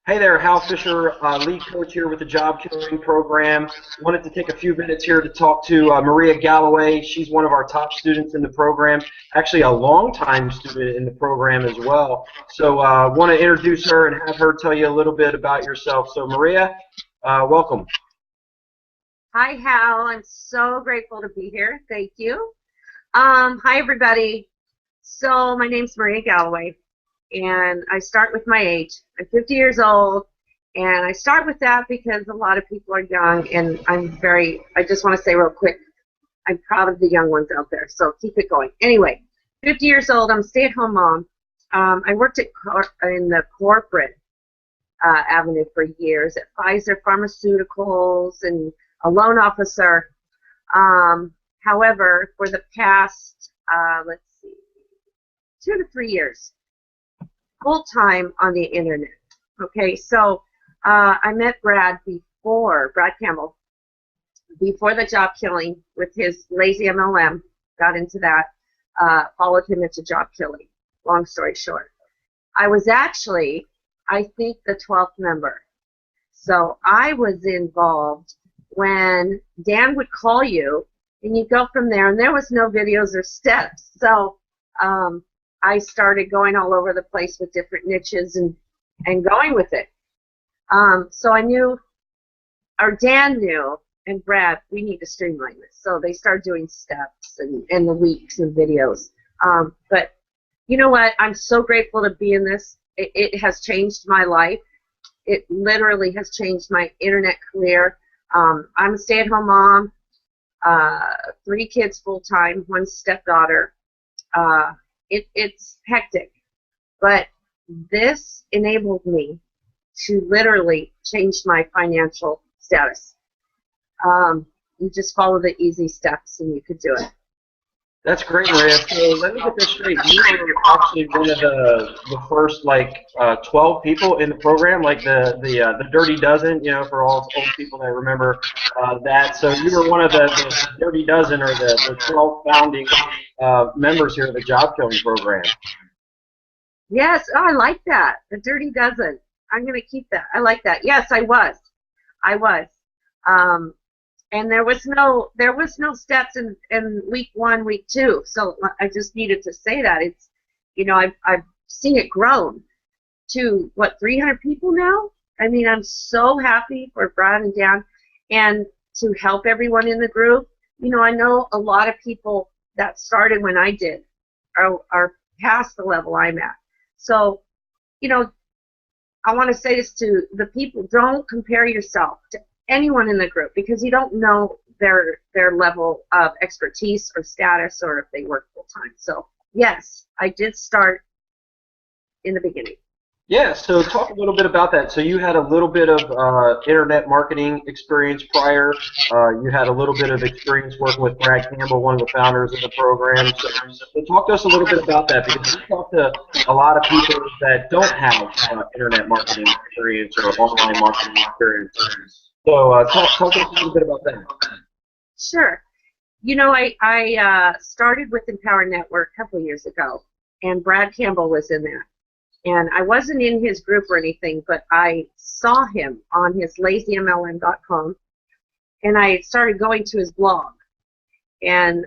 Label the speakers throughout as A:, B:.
A: Hey there, Hal Fisher, lead coach here with the Job Killing Program. Wanted to take a few minutes here to talk to Maria Galloway. She's one of our top students in the program, actually a longtime student in the program as well. So want to introduce her and have her tell you a little bit about yourself. So Maria, welcome.
B: Hi, Hal. I'm so grateful to be here. Thank you. Hi, everybody. So my name's Maria Galloway, and I start with my age. I'm 50 years old, and I start with that because a lot of people are young, and I just want to say real quick, I'm proud of the young ones out there, so keep it going. Anyway, 50 years old, I'm a stay-at-home mom. I worked in the corporate avenue for years at Pfizer Pharmaceuticals and a loan officer. However, for the past, let's see, 2 to 3 years, full time on the internet. Okay, so I met Brad Campbell, before the Job Killing with his lazy MLM, got into that, followed him into Job Killing. Long story short, I was actually, I think, the 12th member. So I was involved when Dan would call you, and you go from there, and there was no videos or steps. So I started going all over the place with different niches and going with it. So I knew, or Dan knew, and Brad, we need to streamline this. So they started doing steps and the weeks and videos. But you know what? I'm so grateful to be in this. It has changed my life. It literally has changed my internet career. I'm a stay-at-home mom, 3 kids full-time, 1 stepdaughter. It's hectic, but this enabled me to literally change my financial status. You just follow the easy steps and you could do it.
A: That's great, Maria. So let me get this straight. You were actually one of the first 12 people in the program, like the Dirty Dozen, for all old people that remember that. So you were one of the Dirty Dozen, or the 12 founding members here of the Job Killing Program.
B: Yes, oh, I like that. The Dirty Dozen. I'm going to keep that. I like that. Yes, I was. And there was no steps in week 1, week 2. So I just needed to say that. It's, I've seen it grown to 300 people now. I mean, I'm so happy for Brad and Dan, and to help everyone in the group. I know a lot of people that started when I did are past the level I'm at. So, I want to say this to the people: don't compare yourself to anyone in the group, because you don't know their level of expertise or status, or if they work full time. So yes, I did start in the beginning.
A: Yeah, so talk a little bit about that. So you had a little bit of internet marketing experience prior. You had a little bit of experience working with Brad Campbell, one of the founders of the program. So talk to us a little bit about that, because we talk to a lot of people that don't have internet marketing experience or online marketing experience. So talk to us a little bit about that.
B: Sure. I started with Empower Network a couple of years ago, and Brad Campbell was in that. And I wasn't in his group or anything, but I saw him on his lazymlm.com, and I started going to his blog. And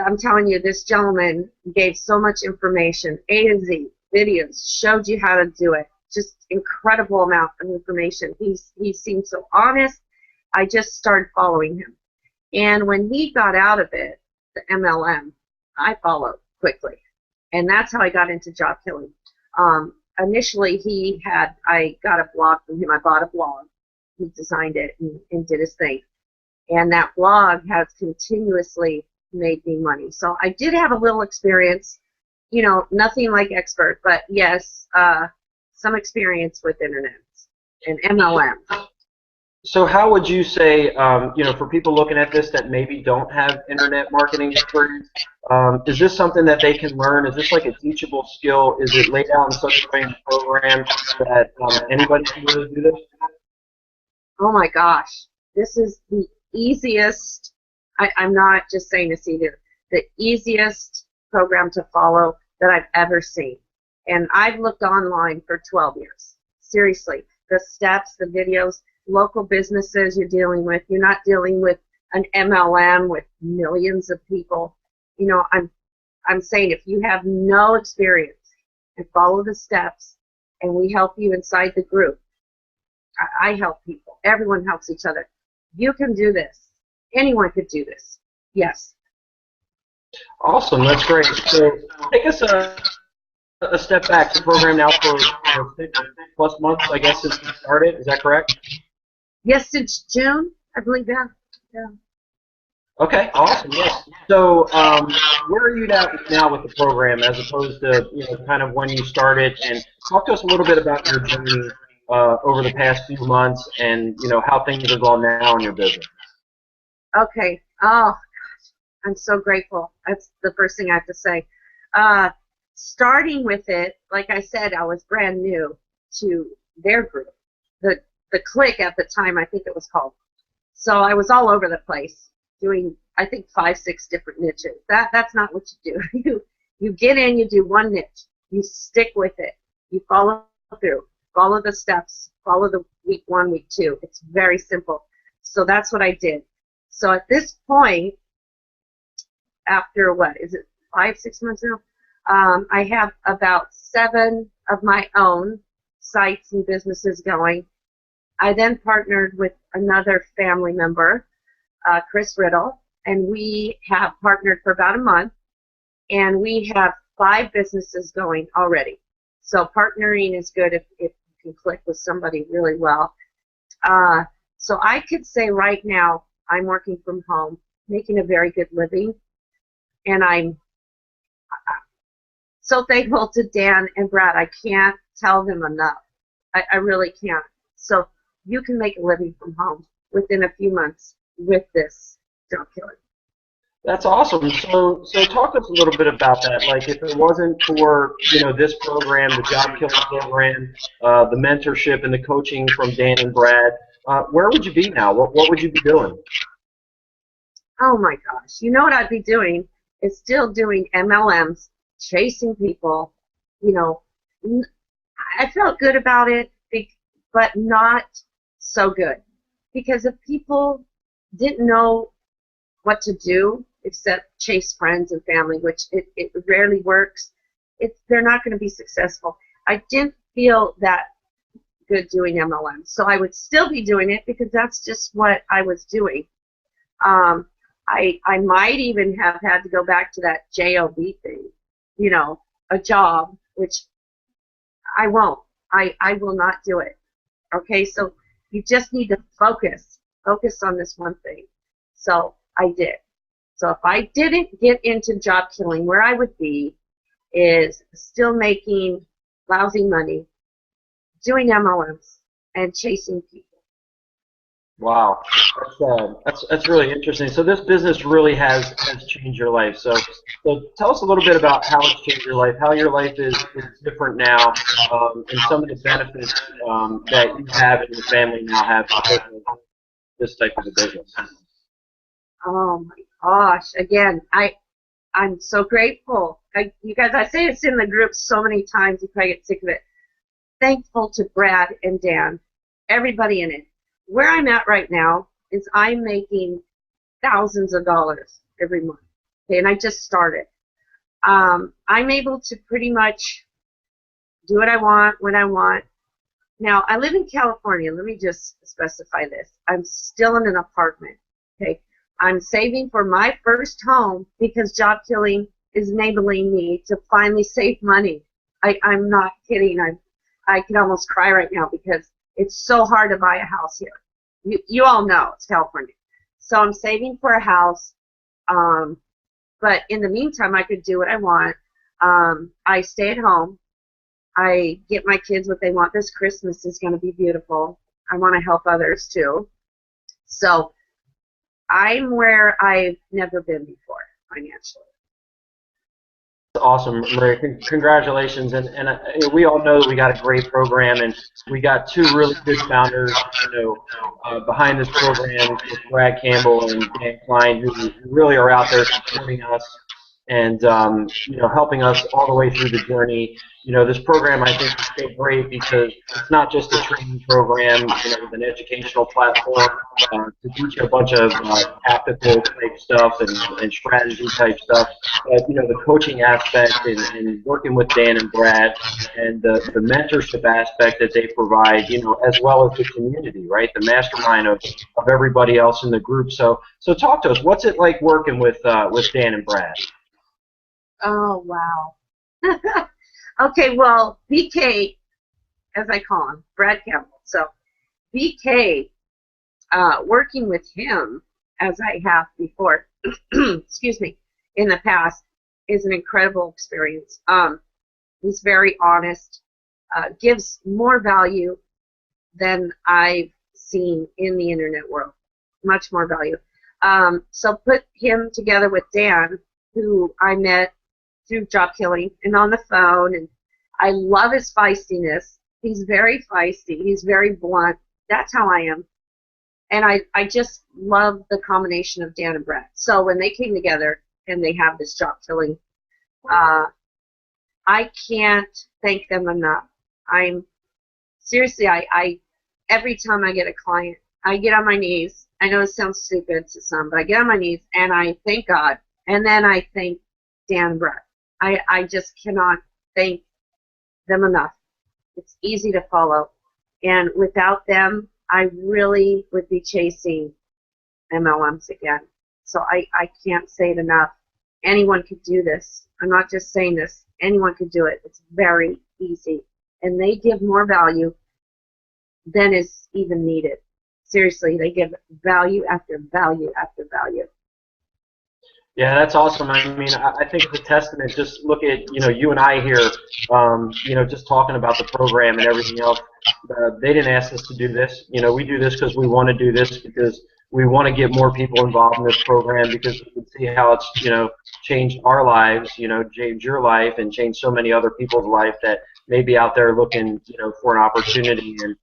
B: I'm telling you, this gentleman gave so much information, A to Z, videos, showed you how to do it. Just incredible amount of information. He seemed so honest. I just started following him. And when he got out of it, the MLM, I followed quickly. And that's how I got into Job Killing. Initially, I got a blog from him. I bought a blog. He designed it and did his thing. And that blog has continuously made me money. So I did have a little experience, nothing like expert, but yes, some experience with internet and MLM.
A: So how would you say, for people looking at this that maybe don't have internet marketing experience, is this something that they can learn? Is this like a teachable skill? Is it laid out in such a way in the program that anybody can really do this?
B: Oh my gosh, this is the easiest, I'm not just saying this either, the easiest program to follow that I've ever seen. And I've looked online for 12 years. Seriously. the steps, the videos, local businesses you're dealing with. You're not dealing with an MLM with millions of people. You know, I'm saying if you have no experience and follow the steps, and we help you inside the group. I help people. Everyone helps each other. You can do this. Anyone could do this. Yes.
A: Awesome, that's great. So take us a step back. The program now for 6+ months, I guess, since it started. Is that correct?
B: Yes, since June, I believe. Yeah. Yeah.
A: Okay, awesome. Yes. So, where are you at now with the program, as opposed to kind of when you started? And talk to us a little bit about your journey over the past few months, and how things are going now in your business.
B: Okay. Oh, I'm so grateful. That's the first thing I have to say. Starting with it, like I said, I was brand new to their group, the clique at the time, I think it was called. So I was all over the place, doing I think 5, 6 different niches. That's not what you do. You get in, you do one niche, you stick with it, you follow through, follow the steps, follow the week 1, week 2. It's very simple. So that's what I did. So at this point, after what is it, 5, 6 months now, I have about 7 of my own sites and businesses going. I then partnered with another family member, Chris Riddle, and we have partnered for about a month, and we have 5 businesses going already. So partnering is good if you can click with somebody really well. So I could say right now I'm working from home, making a very good living, and I'm so thankful to Dan and Brad. I can't tell them enough. I really can't. So you can make a living from home within a few months with this job killing.
A: That's awesome. So talk to us a little bit about that. Like, if it wasn't for this program, the job killing program, the mentorship and the coaching from Dan and Brad, where would you be now? What would you be doing?
B: Oh my gosh! You know what I'd be doing is still doing MLMs, chasing people. I felt good about it, but not so good, because if people didn't know what to do except chase friends and family, which it rarely works, they're not going to be successful. I didn't feel that good doing MLM, so I would still be doing it because that's just what I was doing. I might even have had to go back to that job thing, a job, which I won't. I will not do it. Okay, so you just need to focus on this one thing. So I did. So if I didn't get into job killing, where I would be is still making lousy money, doing MLMs, and chasing people.
A: Wow, that's really interesting. So this business really has changed your life. So tell us a little bit about how it's changed your life, how your life is different now, and some of the benefits that you have and your family now have because of this type of a business.
B: Oh my gosh! Again, I'm so grateful. You guys, I say it's in the group so many times, you probably get sick of it. Thankful to Brad and Dan, everybody in it. Where I'm at right now is I'm making thousands of dollars every month. Okay, and I just started. I'm able to pretty much do what I want when I want. Now, I live in California. Let me just specify this. I'm still in an apartment. Okay, I'm saving for my first home because job killing is enabling me to finally save money. I'm not kidding. I can almost cry right now because it's so hard to buy a house here. You all know it's California. So I'm saving for a house, but in the meantime, I could do what I want. I stay at home. I get my kids what they want. This Christmas is going to be beautiful. I want to help others too. So I'm where I've never been before financially.
A: Awesome, Maria. Congratulations, and we all know that we got a great program, and we got 2 really good founders, behind this program, with Brad Campbell and Dan Klein, who really are out there supporting us. and helping us all the way through the journey. This program I think is so great because it's not just a training program, with an educational platform to teach you a bunch of tactical type stuff and strategy type stuff, but the coaching aspect and working with Dan and Brad and the mentorship aspect that they provide, as well as the community, right? The mastermind of everybody else in the group. So talk to us. What's it like working with Dan and Brad?
B: Oh, wow. Okay, well, BK, as I call him, Brad Campbell. So BK, working with him, as I have before, excuse me, in the past, is an incredible experience. He's very honest, gives more value than I've seen in the internet world, much more value. So put him together with Dan, who I met through job killing and on the phone, and I love his feistiness. He's very feisty. He's very blunt. That's how I am. And I just love the combination of Dan and Brad. So when they came together and they have this job killing, I can't thank them enough. Seriously, I every time I get a client, I get on my knees. I know it sounds stupid to some, but I get on my knees and I thank God. And then I thank Dan and Brad. I just cannot thank them enough. It's easy to follow. And without them, I really would be chasing MLMs again. So I can't say it enough. Anyone could do this. I'm not just saying this. Anyone could do it. It's very easy. And they give more value than is even needed. Seriously, they give value after value after value.
A: Yeah, that's awesome. I mean, I think it's a testament. Just look at, you and I here, just talking about the program and everything else. They didn't ask us to do this. We do this because we want to do this because we want to get more people involved in this program because we can see how it's, changed our lives, changed your life and changed so many other people's life that may be out there looking, for an opportunity. And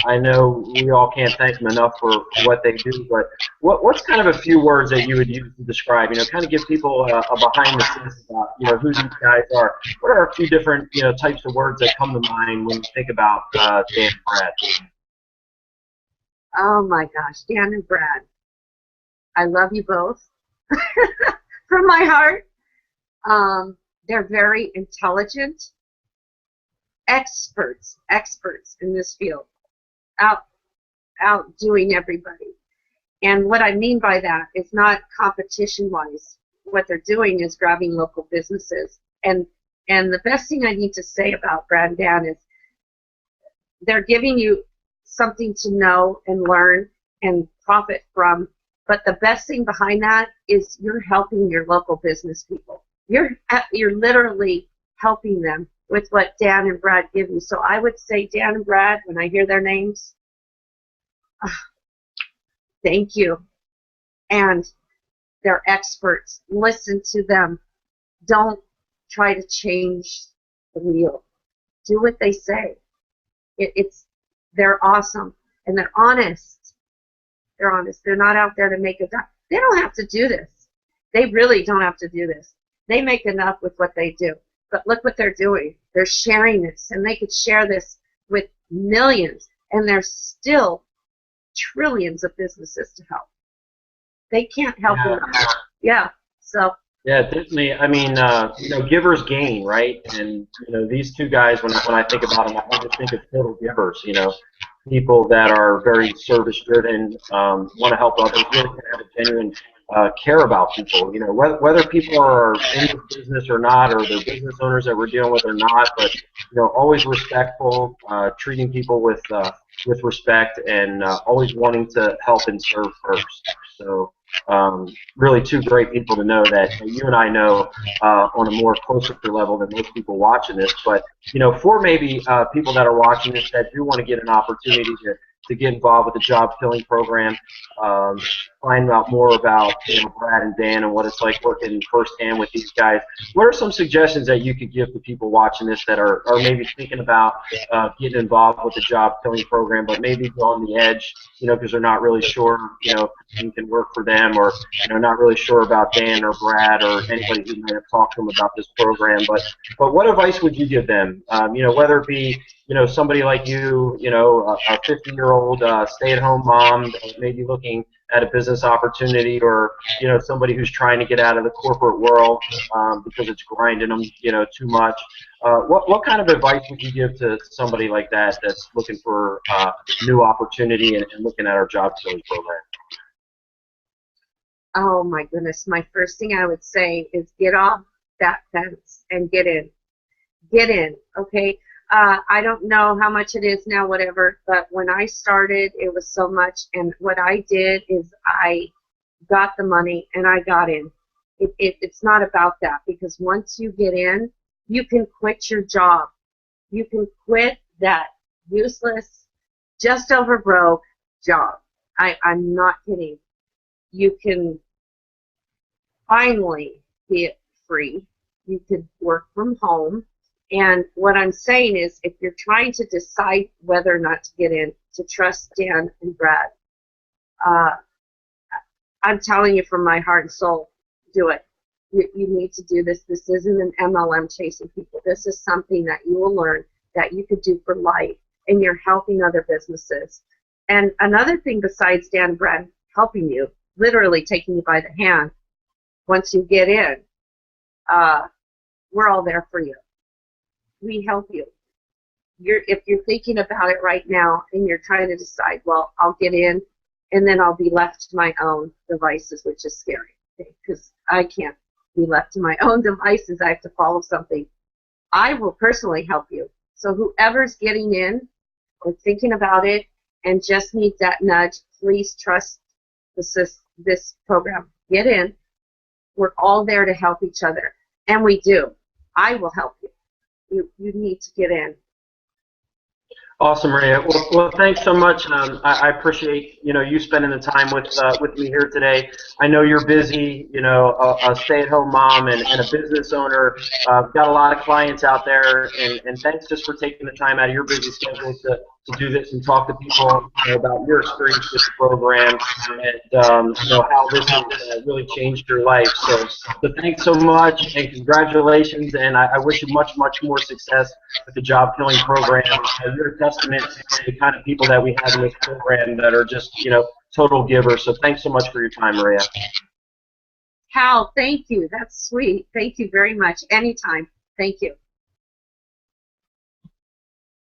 A: I know we all can't thank them enough for what they do, but what's kind of a few words that you would use to describe, kind of give people a behind the scenes about, who these guys are. What are a few different, types of words that come to mind when you think about Dan and Brad?
B: Oh my gosh, Dan and Brad. I love you both from my heart. They're very intelligent. Experts in this field, outdoing everybody. And what I mean by that is not competition-wise. What they're doing is grabbing local businesses. And the best thing I need to say about Brad and Dan is they're giving you something to know and learn and profit from. But the best thing behind that is you're helping your local business people. You're literally helping them with what Dan and Brad give you. So I would say Dan and Brad, when I hear their names, thank you. And they're experts. Listen to them. Don't try to change the wheel. Do what they say. They're awesome. And they're honest. They're honest. They're not out there to make a dime. They don't have to do this. They really don't have to do this. They make enough with what they do. But look what they're doing. They're sharing this, and they could share this with millions, and there's still trillions of businesses to help. They can't help enough. Yeah. So.
A: Yeah, definitely. I mean, givers gain, right? And these two guys, when I think about them, I just think of total givers. People that are very service-driven, want to help others, really have a genuine care about people. Whether people are in the business or not, or they're business owners that we're dealing with or not, but always respectful, treating people with respect, and always wanting to help and serve first. So really two great people to know that you and I know on a more closer level than most people watching this. But for maybe people that are watching this that do want to get an opportunity to get involved with the job killing program, find out more about Brad and Dan and what it's like working firsthand with these guys. What are some suggestions that you could give to people watching this that are maybe thinking about getting involved with the job killing program, but maybe on the edge, because they're not really sure, if it can work for them, or not really sure about Dan or Brad or anybody who might have talked to them about this program. But what advice would you give them? Whether it be somebody like you, a 50-year-old stay-at-home mom, maybe looking at a business opportunity, or somebody who's trying to get out of the corporate world because it's grinding them too much. What kind of advice would you give to somebody like that that's looking for new opportunity and looking at our job killing program?
B: Oh my goodness, my first thing I would say is get off that fence and get in. Get in, okay? I don't know how much it is now, whatever, but when I started, it was so much, and what I did is I got the money and I got in. It's not about that, because once you get in, you can quit your job. You can quit that useless, just over broke job. I'm not kidding. You can finally be free. You could work from home. And what I'm saying is, if you're trying to decide whether or not to get in, to trust Dan and Brad. I'm telling you from my heart and soul, do it. You need to do this. This isn't an MLM chasing people. This is something that you will learn that you could do for life, and you're helping other businesses. And another thing besides Dan and Brad helping you, literally taking you by the hand, once you get in, we're all there for you. We help you. If you're thinking about it right now and you're trying to decide, well, I'll get in and then I'll be left to my own devices, which is scary, because I can't be left to my own devices. I have to follow something. I will personally help you. So whoever's getting in or thinking about it and just needs that nudge, please trust this program. Get in. We're all there to help each other, and we do. I will help you. You need to get in.
A: Awesome, Maria. Well, thanks so much. I appreciate you spending the time with me here today. I know you're busy, a stay-at-home mom and a business owner. Got a lot of clients out there, and thanks just for taking the time out of your busy schedule to do this and talk to people about your experience with the program and how this has really changed your life. So thanks so much, and congratulations, and I wish you much more success with the job killing program. You're a testament to the kind of people that we have in this program that are just total givers. So thanks so much for your time, Maria.
B: Hal, thank you. That's sweet. Thank you very much. Anytime. Thank you.